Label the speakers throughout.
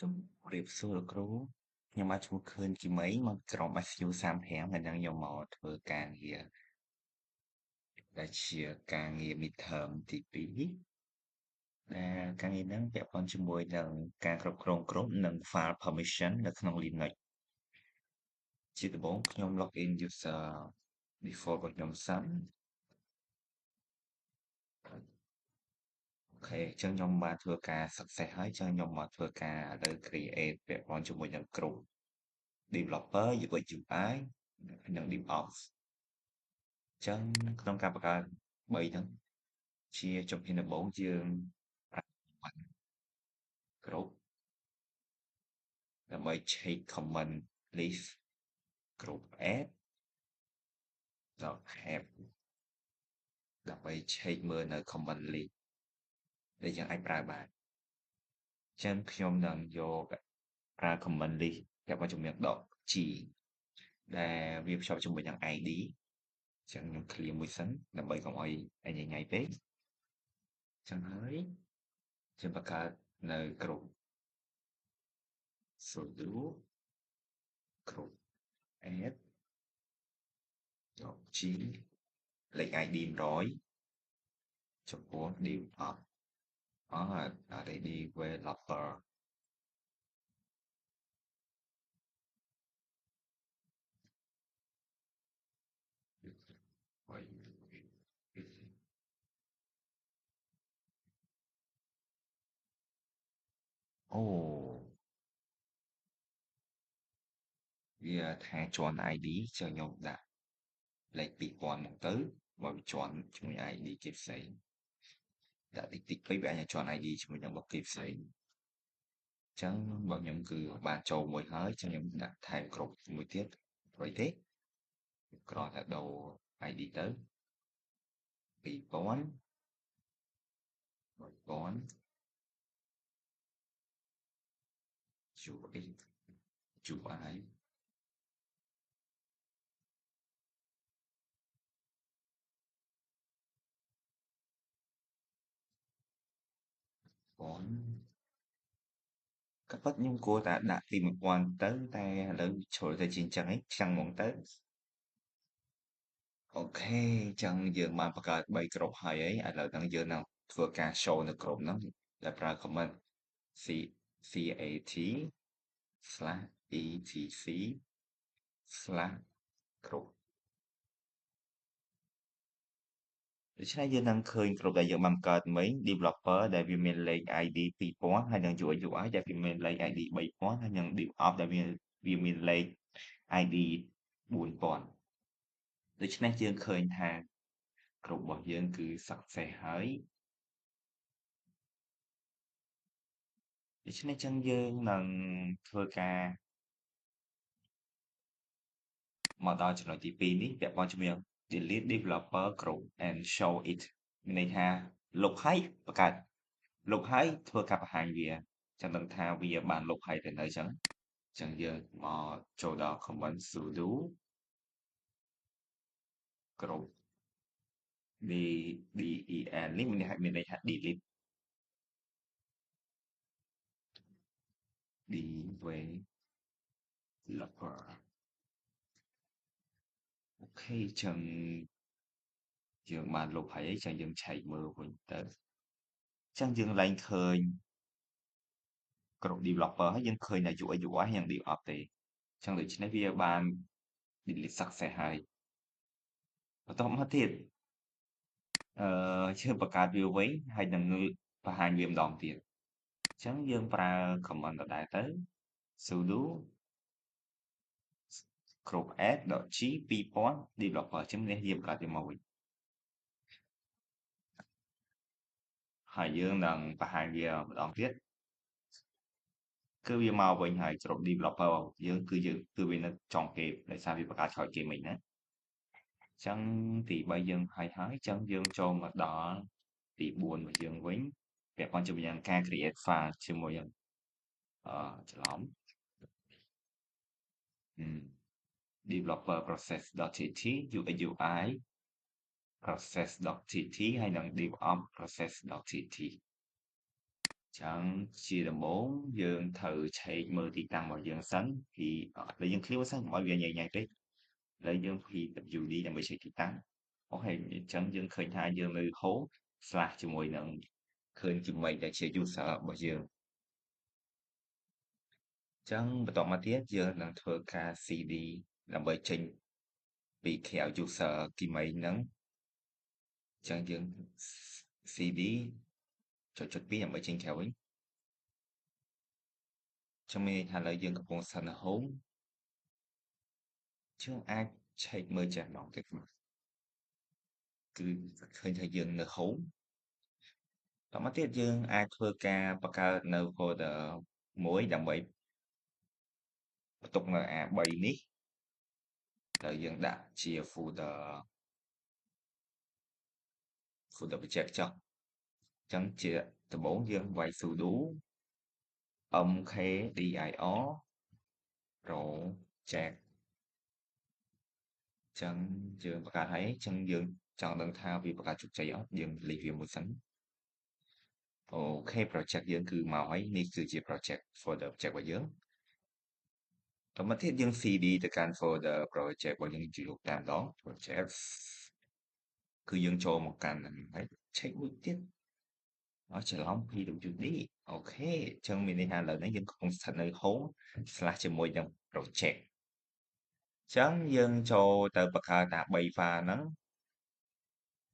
Speaker 1: ជំរាបសួរលោកគ្រូខ្ញុំអាចឈ្មោះខឿនគីមីមកក្រុម SU35 ហើយនឹងខ្ញុំមកធ្វើការងារដែលជាការងារ midterm ទី2ដែលការងារហ្នឹងពាក់ព័ន្ធជាមួយនឹងការគ្រប់គ្រងក្រុមនិង file permission នៅក្នុង Linux ជាដំបូងខ្ញុំ login user default របស់ខ្ញុំសិនអូខេអញ្ចឹងខ្ញុំបានធ្វើការ success ហើយអញ្ចឹងខ្ញុំមកធ្វើការលើ create ពាក់ព័ន្ធជាមួយនឹងក្រុម developer UX UI និង DevOps ចឹងក្នុងការបង្កើត3ហ្នឹងជាជំហានដំបូងយើងប្រើគ្រប់ដើម្បី check command list គ្រប់ add .have ដើម្បី check មើលនៅ command list ដែលយើងអាចប្រើបានចឹងខ្ញុំនឹងយកប្រើ command list ពាក់ព័ន្ធជាមួយនឹង .g ដែលវាភ្ជាប់ជាមួយនឹង ID ចឹងខ្ញុំ clear មួយសិនដើម្បីកុំឲ្យញ៉ៃពេកចឹងហើយយើងបង្កើតនៅក្រុម sudo ក្រុម add .g លេខ ID 100ចំពោះ div up ready developer អូវាថាជាន់ ID ចឹងខ្ញុំដាក់លេខ2000មកទៅបើវាជាន់ជាមួយ ID គេផ្សេងដាក់តិចពេកវាអាចជាន់ ID ជាមួយនឹងរបស់គេផ្សេងចឹងរបស់ខ្ញុំគឺបានចូលមួយហើយចឹងខ្ញុំដាក់ថែមគ្រប់មួយទៀតអ្វីទេគ្រាន់តែដូរ ID ទៅ2000 1000 UI UI 1000ក៏ពិតខ្ញុំគួរតែដាក់ពី1000ទៅតែឥឡូវជ្រុលទៅជាអញ្ចឹងឯងចឹងហ្មងទៅអូខេអញ្ចឹងយើងបានបង្កើត3ក្រុមហើយឥឡូវហ្នឹងយើងនឹងធ្វើការ show នៅក្រុមហ្នឹងដែលប្រើ command cat/etc/ ក្រុមដូច្នេះយើងនឹងឃើញក្រុមដែលយើងបានបង្កើតមិញ developer ដែលវាមានលេខ ID 2000ហើយនិង UI UI ដែលវាមានលេខ ID 3000ហើយនិង DevOps ដែលវាមានលេខ ID 4000ដូច្នេះយើងឃើញថាក្រុមរបស់យើងគឺ success ហើយដូច្នេះចឹងយើងនឹងធ្វើការមកដល់ចំណុចទី2នេះពាក់ព័ន្ធជាមួយនឹង delete developer group and show it មានន័យថាលុបហើយបង្កើតលុបហើយធ្វើការបង្ហាញវាចឹងដឹងថាវាបានលុបហើយទៅនៅចឹងចឹងយើងមកចូលដល់ command sudo group del នេះមានន័យថា delete developer អូខេចឹងយើងបានលុបហើយចឹងយើងឆែកមើលវិញទៅចឹងយើងឡើងឃើញក្រុម developer ហើយយើងឃើញតែ UI UI ហើយនិង DevOps ទេចឹងដូច្នេះវាបាន delete success ហើយបន្តមកទៀតយើងបង្កើតវាវិញហើយនឹងបង្ហាញវាម្ដងទៀតចឹងយើងប្រើ command ដដែលទៅ sudo group add.g 2000 developer ចឹងនេះយើងបង្កើតវាមកវិញហើយយើងនឹងបង្ហាញវាម្ដងទៀតគឺវាមកវិញហើយក្រុម developer យើងគឺវានៅចុងគេដោយសារវាបង្កើតក្រោយគេមិញណាចឹងទី3យើងហើយចឹងយើងចូលមកដល់ទី4របស់យើងវិញពាក់ព័ន្ធជាមួយនឹងការ create file ជាមួយនឹងច្រឡំ developer process.tt UI UI process.tt ហើយនិង devops process.tt ចឹងជាដំបូងយើងត្រូវឆែកមើលទីតាំងរបស់យើងសិនពីដែលយើងឃ្លៀវសិនកុំឲ្យវាញ៉ៃៗពេកឥឡូវយើង PWD ដើម្បីឆែកទីតាំងអូខេអញ្ចឹងយើងឃើញថាយើងនៅ home slash ជាមួយនឹងឃើញជាមេឃដែលជា user របស់យើងអញ្ចឹងបន្តមកទៀតយើងនឹងធ្វើការ cd ដើម្បីចេញពីក្រៅ user គីមេហ្នឹងអញ្ចឹងយើង cd ចុច2ដើម្បីចេញក្រៅវិញចាំមានន័យថាឥឡូវយើងកំពុងស្ថិតនៅ home យើងអាចឆែកមើលចេះម្ដងទៀតមកគឺឃើញថាយើងនៅ home តមកទៀតយើងអាចធ្វើការបង្កើតនៅ folder មួយដើម្បីបន្ទុកនៅ A3 នេះហើយយើងដាក់ជា folder project ចុះអញ្ចឹងជាដំបូងយើងវាយ sudo mkdir project អញ្ចឹងយើងបង្កើតហើយអញ្ចឹងយើងចង់ដឹងថាវាបង្កើតជោគជ័យអត់យើងលេខវាមួយសិនអូខេ project យើងគឺមកហើយនេះគឺជា project folder project របស់យើងតមកទៀតយើង cd ទៅកាន់ folder project របស់យើងយកតាមដង projects គឺយើងចូលមកកាន់ហ្នឹងហើយ check មួយទៀតឲ្យច្រឡំ PWD អូខេអញ្ចឹងមានន័យថាឥឡូវនេះយើងកំពុងស្ថិតនៅ home slash ជាមួយនឹង project អញ្ចឹងយើងចូលទៅបង្កើតតា3 file ហ្នឹង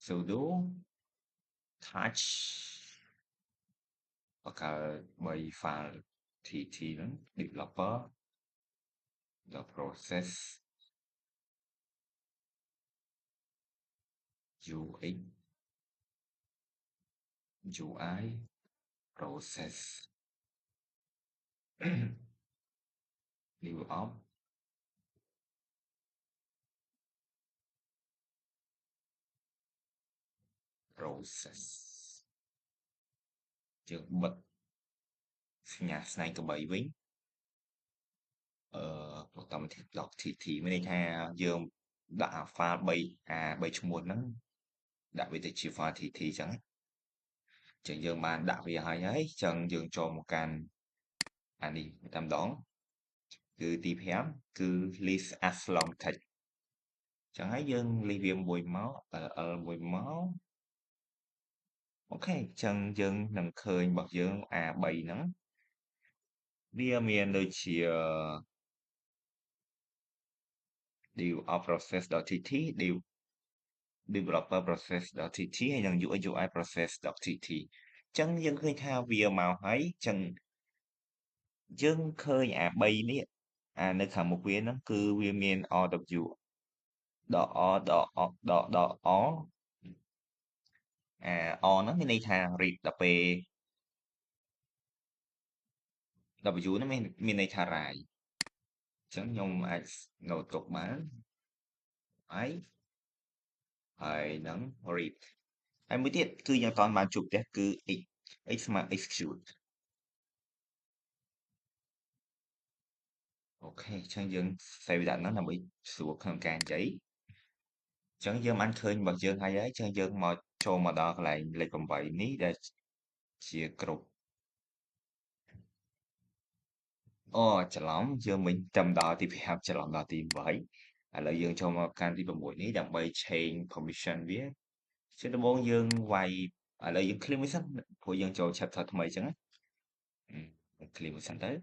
Speaker 1: sudo touch បង្កើត3 file tt ហ្នឹង developer the process ux ui process new op process យើងបិទសញ្ញាស្នែងក្របីវិញបន្តមកទៀត .tt មានន័យថាយើងដាក់ file 3 ឈ្មោះហ្នឹងដាក់វាទៅជា file tt អញ្ចឹងចឹងយើងបានដាក់វាហើយអញ្ចឹងយើងចូលមកកាន់អានេះតែម្ដងគឺទី5គឺ list as long text ចឹងហើយយើងលេខវាមួយមក ll មួយមកអូខេអញ្ចឹងយើងនឹងឃើញរបស់យើង A3 ហ្នឹងវាមានដូចជា dev of process.tt dev developer process.tt ហើយនិង UI UI process.tt អញ្ចឹងយើងឃើញថាវាមកហើយអញ្ចឹងយើងឃើញអា3នេះនៅខាងមុខវាហ្នឹងគឺវាមាន rw ដក r ដក ដក r r ហ្នឹងមានន័យថា read ដល់ពេល w ហ្នឹងមានន័យថា write អញ្ចឹងខ្ញុំអាច note ទុកបានហើយនឹង read ហើយមួយទៀតគឺយើងអត់ទាន់បានជួបផ្ទះគឺ x ស្មើ execute អូខេអញ្ចឹងយើង save ដាក់ហ្នឹងដើម្បីស្រួលក្នុងការនិយាយអញ្ចឹងយើងបានឃើញរបស់យើងហើយអញ្ចឹងយើងមកចូលមកដល់កន្លែងលេខ8នេះដែលជាគ្រប់អូច្រឡំយើងមិញចាំដល់ទី5ច្រឡំដល់ទី8ឥឡូវយើងចូលមកកាន់ទី6នេះដើម្បី change permission វាជាដំបូងយើងវាយឥឡូវយើង clear មួយសិនព្រោះយើងចូល chapter ថ្មីអញ្ចឹងណាclear មួយសិនទៅអ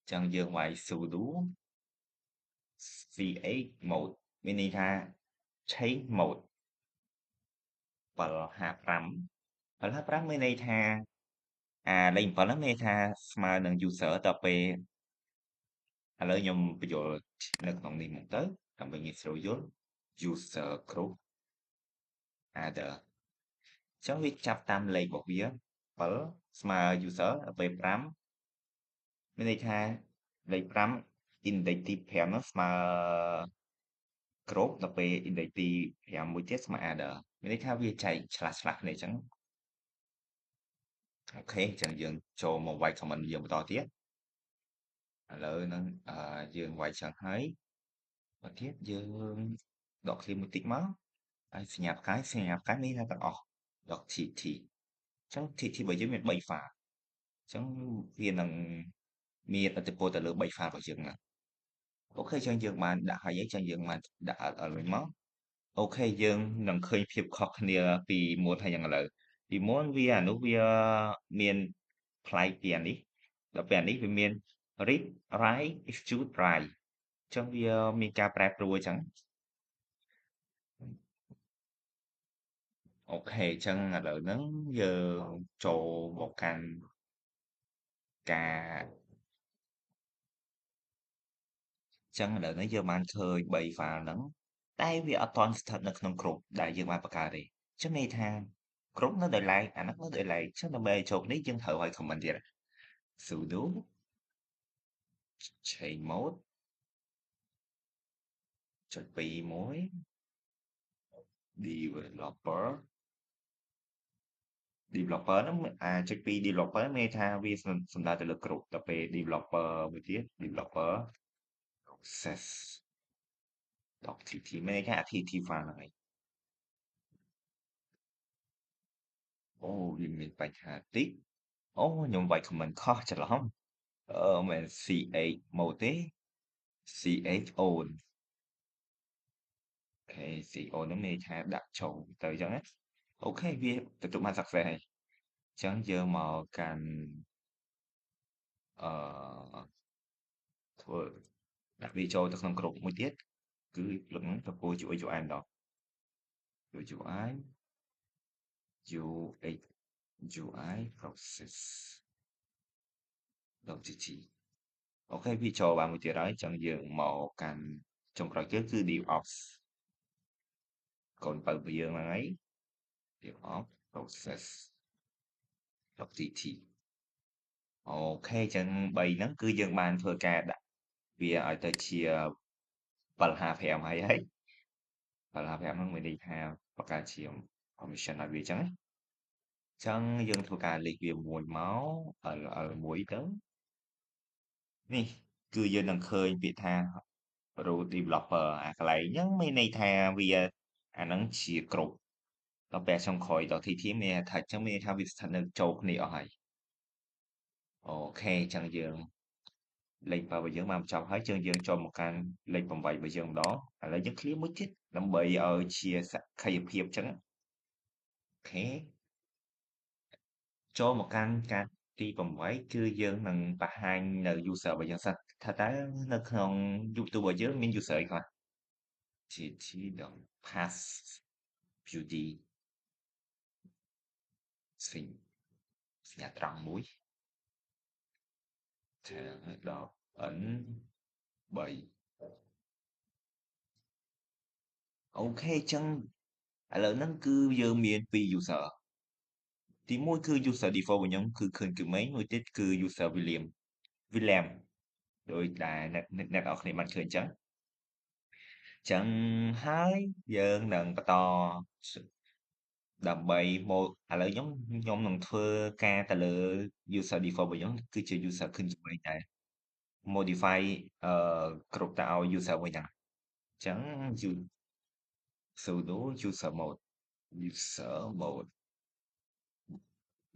Speaker 1: ញ្ចឹងយើងវាយ sudo c8 mode មានន័យថា change mode 755មានន័យថាលេខ7ហ្នឹងមានន័យថាស្មើនឹង user ដល់ពេលឥឡូវខ្ញុំបញ្យល់នៅក្នុងនេះមកទៅដើម្បីងាយស្រួលយល់ user group other អញ្ចឹងវាចាប់តាមលេខរបស់វា7ស្មើ user ដល់ពេល5មានន័យថាលេខ5 index ទី5ហ្នឹងស្មើ group ដល់ពេល index ទី5មួយទៀតស្មើ other មានន័យថាវាចែកឆ្លាស់ៗគ្នាអញ្ចឹងអូខេអញ្ចឹងយើងចូលមកវាយ comment យើងបន្តទៀតឥឡូវហ្នឹងយើងវាយចឹងហើយមកទៀតយើងដក clear មួយតិចមកហើយសញ្ញាផ្កាយមានថាទាំងអស់ដក tt អញ្ចឹង tt របស់យើងមាន3 file ចឹងវានឹងមានឥទ្ធិពលទៅលើ3 file របស់យើងហ្នឹងអូខេចឹងយើងបានដាក់ហើយចឹងយើងបានដាក់ LL វិញមកអូខេយើងនឹងឃើញភាពខុសគ្នាពីមុនហើយយ៉ាងឥឡូវពីមុនវាអានោះវាមានប្លែកពីអានេះដល់ពេលអានេះវាមាន read write execute write ចឹងវាមានការប្រែប្រួលអញ្ចឹងអូខេចឹងឥឡូវហ្នឹងយើងចូលមកកាន់ការចឹងឥឡូវនេះយើងបានឃើញ3 file ហ្នឹងតែវាអត់ទាន់ស្ថិតនៅក្នុងក្រុមដែលយើងបានបង្កើតទេចឹងន័យថាក្រុមនៅដោយឡែកអាហ្នឹងនៅដោយឡែកចឹងដើម្បីឲ្យចូលនេះយើងត្រូវឲ្យ comment ទៀត sudo change mode ចុច2មួយ developer developer ហ្នឹងចុច2 developer មានន័យថាវាសំដៅទៅលើក្រុមដល់ពេល developer មួយទៀត developer process .tt មានន័យថា tt file ហ្នឹងឯងអូវាមានបញ្ហាតិចអូខ្ញុំវាយ comment ខុសច្រឡំមិនមែន ch mode ទេ ch own អូខេ ch own ហ្នឹងមានន័យថាដាក់ចូលទៅអញ្ចឹងណាអូខេវាទទួលបាន success ហើយអញ្ចឹងយើងមកកាន់អឺធ្វើដាក់វាចូលទៅក្នុងក្រុមមួយទៀតគឺលឹកហ្នឹងទៅពោល UI UI ម្ដង UI UX UI process .tt អូខេវាចូលបានមួយទៀតហើយអញ្ចឹងយើងមកកាន់ចុងក្រោយគេគឺ DevOps កូនបើរបស់យើងហ្នឹងហើយ DevOps process .tt អូខេអញ្ចឹង3ហ្នឹងគឺយើងបានធ្វើការដាក់វាឲ្យទៅជា755ហើយ755ហ្នឹងមានន័យថាបង្កើតជា permission ឲ្យវាអញ្ចឹងណាអញ្ចឹងយើងធ្វើការលេខវាមួយមក LL មួយទៅនេះគឺយើងនឹងឃើញពាក្យថា root developer អាកន្លែងហ្នឹងមានន័យថាវាអាហ្នឹងជាគ្រប់ដល់ពេលចុងក្រោយដល់ TT មានន័យថាអញ្ចឹងមានន័យថាវាស្ថិតនៅចូលគ្នាអស់ហើយអូខេអញ្ចឹងយើងលេខ7របស់យើងបានបញ្ចប់ហើយយើងចូលមកកាន់លេខ8របស់យើងម្ដងឥឡូវយើង clear មួយទៀតដើម្បីឲ្យជាសក្ខីភាពអញ្ចឹងអូខេចូលមកកាន់ការទី8គឺយើងនឹងបង្ហាញនៅ user របស់យើងសិនថាតើនៅក្នុង YouTube របស់យើងមាន user អីខ្លះ tt.pass beauty សញ្ញាត្រង់មួយដល់ n 3អូខេអញ្ចឹងឥឡូវហ្នឹងគឺយើងមាន2 user ទី1គឺ user default របស់ខ្ញុំគឺឃើញគឺមេងមួយទៀតគឺ user William ដោយដែលអ្នកនរគ្នាបានឃើញអញ្ចឹងហើយយើងនឹងបន្តដើម្បីមកឥឡូវខ្ញុំនឹងធ្វើការទៅលើ user default របស់ខ្ញុំគឺជា user ឃើញជាមេងដែរ modify អឺគ្រប់ទៅឲ្យ user មួយហ្នឹងអញ្ចឹង sudo user mode user mode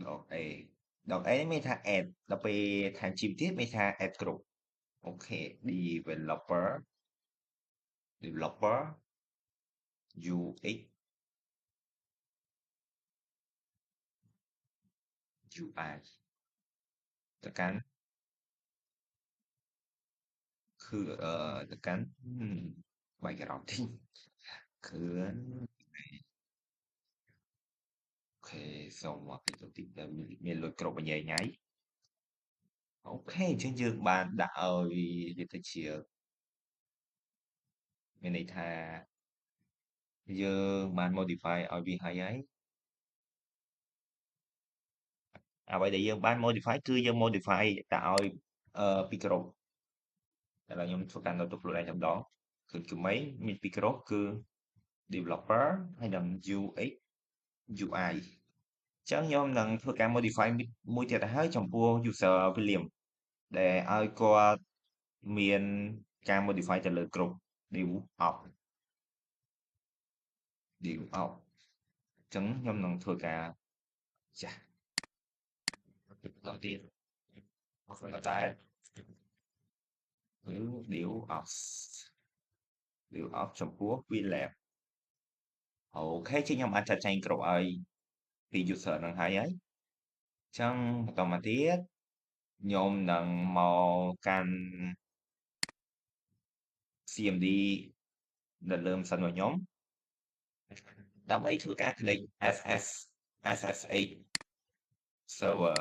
Speaker 1: ដក A ដក A នេះមានថា add ដល់ពេលថែម G ទៀតមានថា add គ្រប់អូខេ developer UX UI ទៅកាន់គឺទៅកាន់បាយកឡោតិចគឺអូខេសូមមកពីទៅទីដែលមានលុយគ្រប់មួយញ៉ៃអូខេអញ្ចឹងយើងបានដាក់ឲ្យវាទៅជាមានន័យថាយើងបាន modify ឲ្យវាហើយអ្វីដែលយើងបាន modify គឺយើង modify ដាក់ឲ្យពីក្រុមឥឡូវខ្ញុំធ្វើការ note ទុកខ្លួនឯងតែម្ដងគឺមេមានពីក្រុមគឺ developer ហើយនឹង UX UI អញ្ចឹងខ្ញុំនឹងធ្វើការ modify មួយទៀតទៅហើយចំពោះ user William ដែលឲ្យគាត់មានការ modify ទៅលើក្រុម DevOps អញ្ចឹងខ្ញុំនឹងធ្វើការចាស់បន្តទៀត Gọi tại điều of điều of ចំពោះ VLAN អូខេជាខ្ញុំអាចចាត់ចែងគ្រប់ឲ្យពី user នឹងហើយហើយចឹងបន្តមកទៀតខ្ញុំនឹងមកកាន់ CMD នៅលើម៉ាស៊ីនរបស់ខ្ញុំដើម្បីធ្វើការ connect SSH server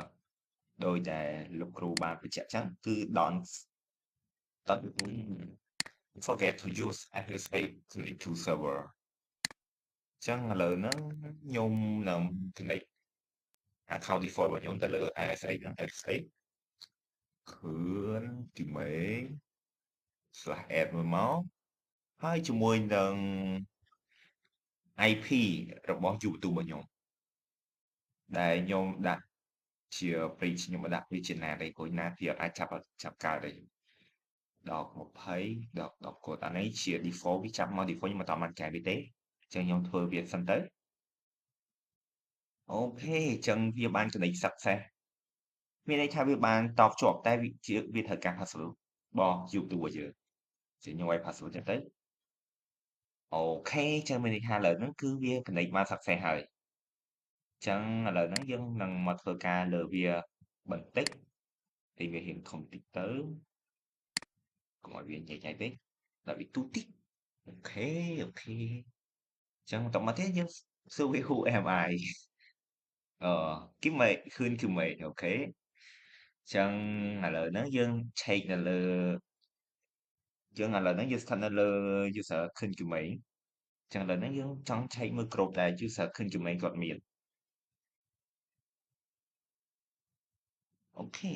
Speaker 1: ដោយដែលលោកគ្រូបានបញ្ជាក់ចឹងគឺ don't forget to use SSH connect to server ចឹងឥឡូវហ្នឹងខ្ញុំនឹង connect account default របស់ខ្ញុំទៅលើ SSH ហ្នឹង SSH ខឿនទីមេង /add មួយមកហើយជាមួយនឹង IP របស់ YouTube របស់ខ្ញុំដែលខ្ញុំដាក់ជា page ខ្ញុំមិនដាក់វាជាណាទេព្រោះណាវាអាចចាប់កើតទេដក20ដកកូដអានេះជា default វាចាប់មក default ខ្ញុំមិនតមានកែវាទេអញ្ចឹងខ្ញុំធ្វើវាសិនទៅអូខេអញ្ចឹងវាបាន connect success មានន័យថាវាបានតបជាប់តែវាត្រូវការ password របស់ YouTube របស់យើងជាខ្ញុំឲ្យ password ចឹងទៅអូខេអញ្ចឹងមានន័យថាឥឡូវហ្នឹងគឺវា connect បាន success ហើយអញ្ចឹងឥឡូវហ្នឹងយើងនឹងមកធ្វើការលើវាបន្តិចthìវារៀងធំតិចទៅកុំឲ្យវាញ៉ៃពេកដាក់វាទូតិចអូខេអូខេអញ្ចឹងបន្តមកទៀតយើងសួរវា who am I អឺគីមេខឿនគីមេអូខេអញ្ចឹងឥឡូវហ្នឹងយើងឆែកនៅលើយើងឥឡូវហ្នឹងយើងស្ថិតនៅលើ user ខឿនគីមេអញ្ចឹងឥឡូវហ្នឹងយើងចង់ឆែកមើលគ្រប់ដែល user ខឿនគីមេគាត់មានអូខេ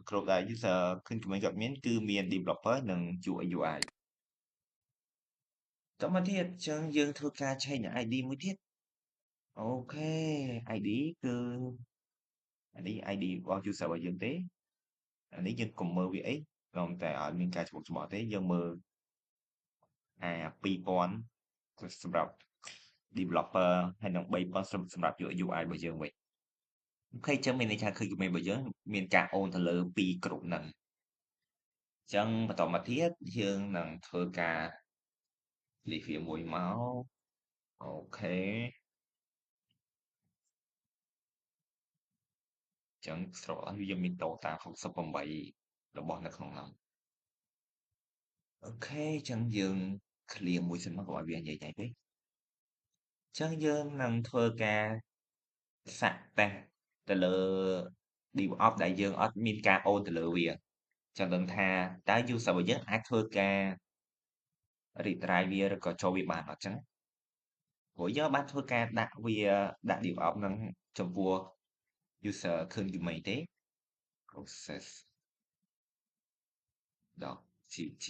Speaker 1: គ្រប់ដែល user ឃើញ comment គាត់មានគឺមាន developer និង UI UI តមកទៀតអញ្ចឹងយើងធ្វើការឆែកនៅ ID មួយទៀតអូខេ ID គឺអានេះ ID របស់ user របស់យើងទេអានេះយើងកុំមើលវាអីគ្រាន់តែឲ្យមានការច្បុកច្បល់ទេយើងមើល2000គឺសម្រាប់ developer ហើយនិង3000សម្រាប់ UI UI របស់យើងវិញអូខេអញ្ចឹងមានន័យថាឃើញ comment របស់យើងមានការអូនទៅលើ2ក្រុមហ្នឹងអញ្ចឹងបន្តមកទៀតយើងនឹងធ្វើការ leave វាមួយមកអូខេអញ្ចឹងស្រុកឲ្យយើងមានតូតា68របស់នៅក្នុងនោះអូខេអញ្ចឹងយើង clear មួយសិនមកកុំឲ្យវាញ៉ៃពេកអញ្ចឹងយើងនឹងធ្វើការសាក់តេស្តទៅលើ DevOps ដែលយើងអត់មានការអូនទៅលើវាចង់ដឹងថាតើ user របស់យើងអាចធ្វើការ retry វាឬក៏ចូលវាបានអត់ចឹងព្រោះយើងបានធ្វើការដាក់វាដាក់ DevOps នឹងចំពោះ user ឃើញ domain ទេ process .tt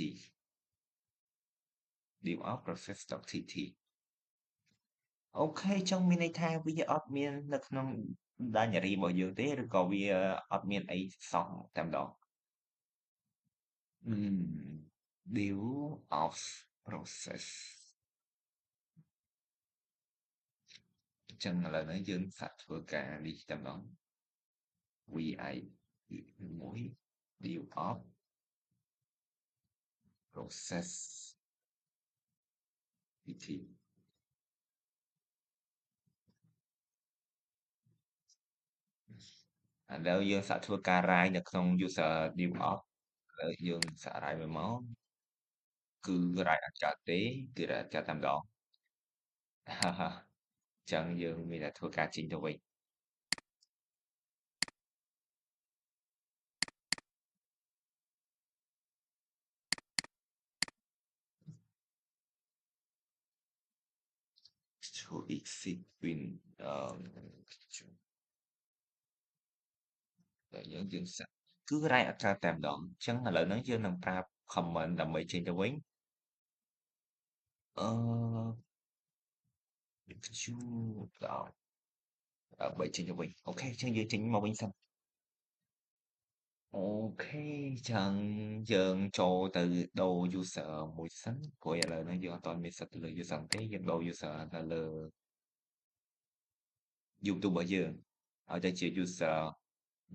Speaker 1: DevOps process.tt អូខេចុងមានន័យថាវាអត់មាននៅក្នុង binary របស់យើងទេឬក៏វាអត់មានអីសោះតែម្ដង DevOps process អញ្ចឹងឥឡូវនេះយើងសាកធ្វើការនេះតែម្ដង vi មួយ DevOps process pt ឥឡូវយើងសាកធ្វើការ write នៅក្នុង user DevOps ឥឡូវយើងសាក write មួយមកគឺ write អត់កើតទេគឺ write អត់កើតតែម្ដងហាហាអញ្ចឹងយើងមានតែធ្វើការចេញទៅវិញ to exit win តែយើងសាកគឺ write អត់កើតតែម្ដងអញ្ចឹងឥឡូវហ្នឹងយើងនឹងប្រើ comment ដើម្បីចេញទៅវិញអឺ execute ដើម្បីចេញទៅវិញអូខេអញ្ចឹងយើងចេញមកវិញសិនអូខេអញ្ចឹងយើងចូលទៅដូរ user មួយសិនព្រោះឥឡូវហ្នឹងយើងអត់ទាន់មានសិទ្ធិទៅលើ user ទេយើងដូរ user នៅលើ YouTube របស់យើងឲ្យទៅជា user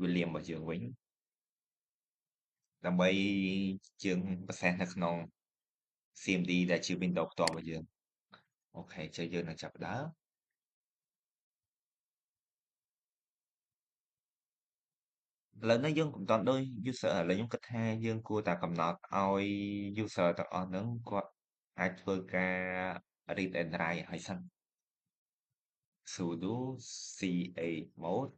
Speaker 1: William របស់យើងវិញ ដើម្បីយើងប្រសេសនៅក្នុង CMD ដែលជា Windows ផ្ទាល់របស់យើងអូខេចឹងយើងនឹងចាប់ផ្ដើមឥឡូវនេះយើងកំណត់ដោយ user ឥឡូវខ្ញុំគិតថាយើងគួរតែកំណត់ឲ្យ user ទាំងអស់ហ្នឹងគាត់អាចធ្វើការ read and write ឲ្យសិន sudo chmod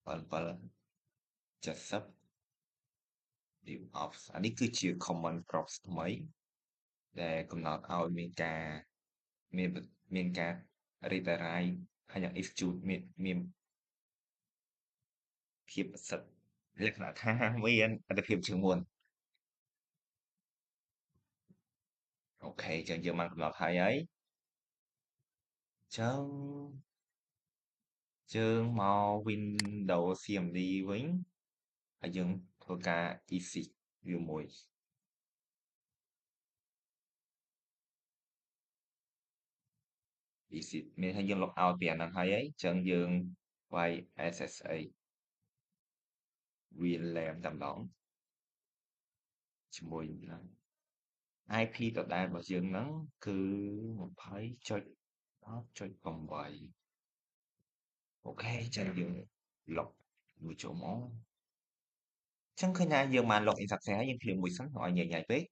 Speaker 1: 7770 devops អានេះគឺជា common prompts ថ្មីដែលកំណត់ឲ្យមានមានការ read and write ហើយនិង execute មានភាពប្រសិទ្ធលក្ខណៈថាមានអត្ថភាពជាងមុនអូខេចឹងយើងបានកំណត់ហើយចឹងយើងមក Windows CMD វិញហើយយើងធ្វើការ exit view មួយ exit មានថាយើង log out ពីអាហ្នឹងហើយចឹងយើងវាយ SSA VLAN តែម្ដងជាមួយនឹង IP ដដែលរបស់យើងហ្នឹងគឺ20.10.8អូខេចឹងយើង log មួយចូលមកចឹងឃើញថាយើងបាន log in success ហើយយើងឃ្លៀងមួយសិនឲ្យញ៉ៃពេក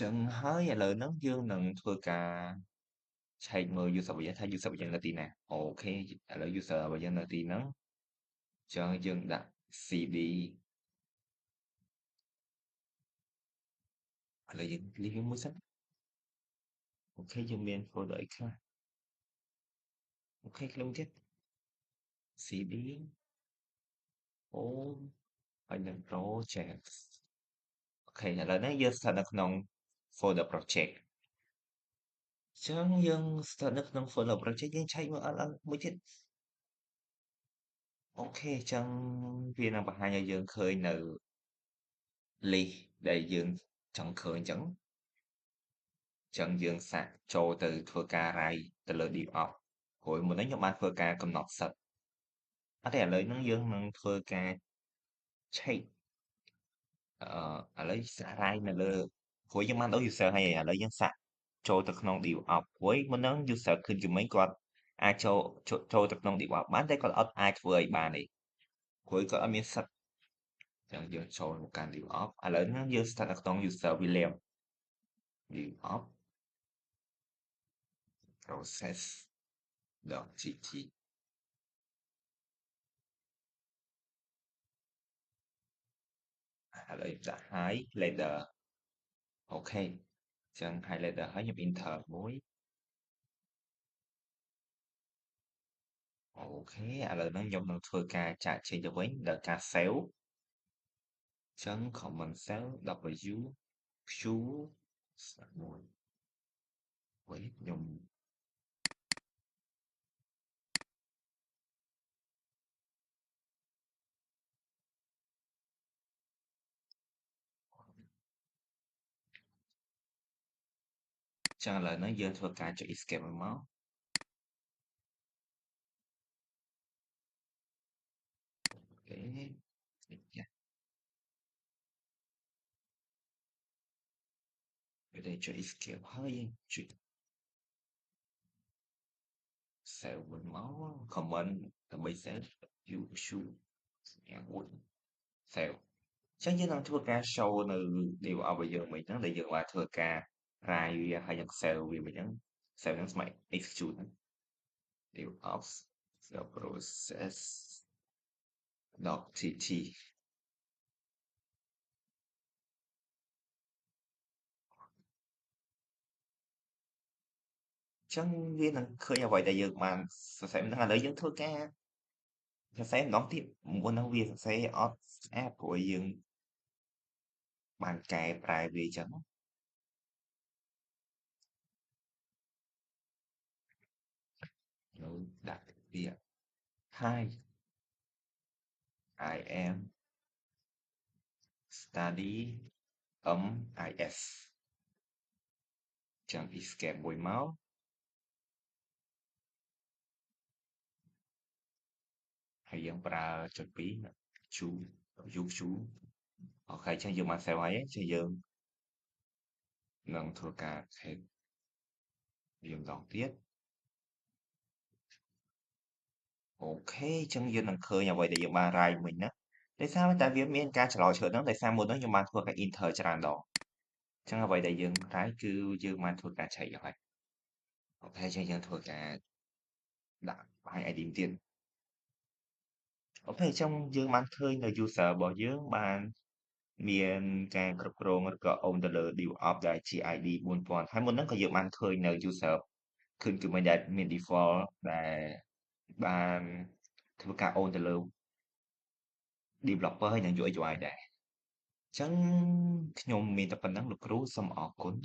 Speaker 1: ចឹងហើយឥឡូវហ្នឹងយើងនឹងធ្វើការឆែកមើល user របស់យើងថា user របស់យើងនៅទីណាអូខេឥឡូវ user របស់យើងនៅទីហ្នឹងចឹងយើងដាក់ cd ឥឡូវយើង leave វាមួយសិនអូខេយើងមាន folder អីខ្លះអូខេឃ្លៀងទៀត cd home ហើយនឹង projects អូខេឥឡូវនេះយើងស្ថិតនៅក្នុង folder project ចឹងយើងស្ថិតនៅក្នុង folder project យើងឆែកមើល LL មួយទៀតអូខេចឹងវានឹងបង្ហាញឲ្យយើងឃើញនៅ list ដែលយើងចង់ឃើញចឹងយើងសាកចូលទៅធ្វើការ write ទៅលើ DevOps ព្រោះមុននេះខ្ញុំបានធ្វើការកំណត់សិតអត់ទេឥឡូវហ្នឹងយើងនឹងធ្វើការឆែកឥឡូវសាក write នៅលើព្រោះយើងបានដូរ user ហើយឥឡូវយើងសាកចូលទៅក្នុង DevOps ព្រោះមុនហ្នឹង user គឺជំនាញគាត់អាចចូលទៅក្នុង DevOps បានតែគាត់អត់អាចធ្វើអីបានទេព្រោះគាត់អត់មានសិទ្ធិចឹងយើងចូលមកកាន់ DevOps ឥឡូវហ្នឹងយើងស្ថិតនៅក្នុង user William DevOps process.gt ឥឡូវដាក់ highlighter អូខេចឹង highlighter ហើយខ្ញុំ enter មួយអូខេឥឡូវហ្នឹងខ្ញុំនឹងធ្វើការចាក់ចេញទៅវិញដល់ការ save ចឹង command cell w q ស្ដាប់មួយវិញខ្ញុំចឹងឥឡូវហ្នឹងយើងធ្វើការចុច escape មកអូខេចា៎ពេលដែលចុច escape ហើយយើងចុច save វិញមក command ដើម្បី save u q យ៉ាងមួយ save ចឹងយើងនឹងធ្វើការ show នៅ dev របស់យើងវិញហ្នឹងដែលយើងបានធ្វើការ write វាហើយនឹង save វាវិញហ្នឹង save ហ្នឹងស្មើ execute ហ្នឹង devops process.tt ចឹងវានឹងឃើញអ្វីដែលយើងបានសរសេរហ្នឹងឥឡូវយើងធ្វើការសរសេរម្ដងទៀតមុនហ្នឹងវាសរសេរអត់ស្អាតព្រោះយើងបានកែប្រែវាចឹងយើងដាក់វា hi I am study MIS ចឹង escape មួយមកហើយយើងប្រើចុច2 choose យូរយូរអូខេអញ្ចឹងយើងបាន save ហើយអញ្ចឹងយើងនឹងធ្វើការ check វាម្ដងទៀតអូខេអញ្ចឹងយើងនឹងឃើញអ្វីដែលយើងបាន write មិញណាដោយសារតែវាមានការច្រឡំឆ្លើយហ្នឹងដោយសារមុនហ្នឹងខ្ញុំបានធ្វើការ enter ច្រើនដងអញ្ចឹងអ្វីដែលយើង write គឺយើងបានធ្វើការឆែកហើយអូខេអញ្ចឹងយើងធ្វើការដាក់បង្ហាញ ID ទៀតអូខេអញ្ចឹងយើងបានឃើញនៅ user របស់យើងបានមានការគ្រប់គ្រងឬក៏ own ទៅលើ DevOps ដែលជា ID 4000ហើយមុនហ្នឹងក៏យើងបានឃើញនៅ user ឃើញគឺមិនដែលមាន default ដែលបានធ្វើការ own ទៅលើ developer ហើយនិង UI ដែរអញ្ចឹងខ្ញុំមានតែប៉ុណ្្នឹងលោកគ្រូសូមអរគុណ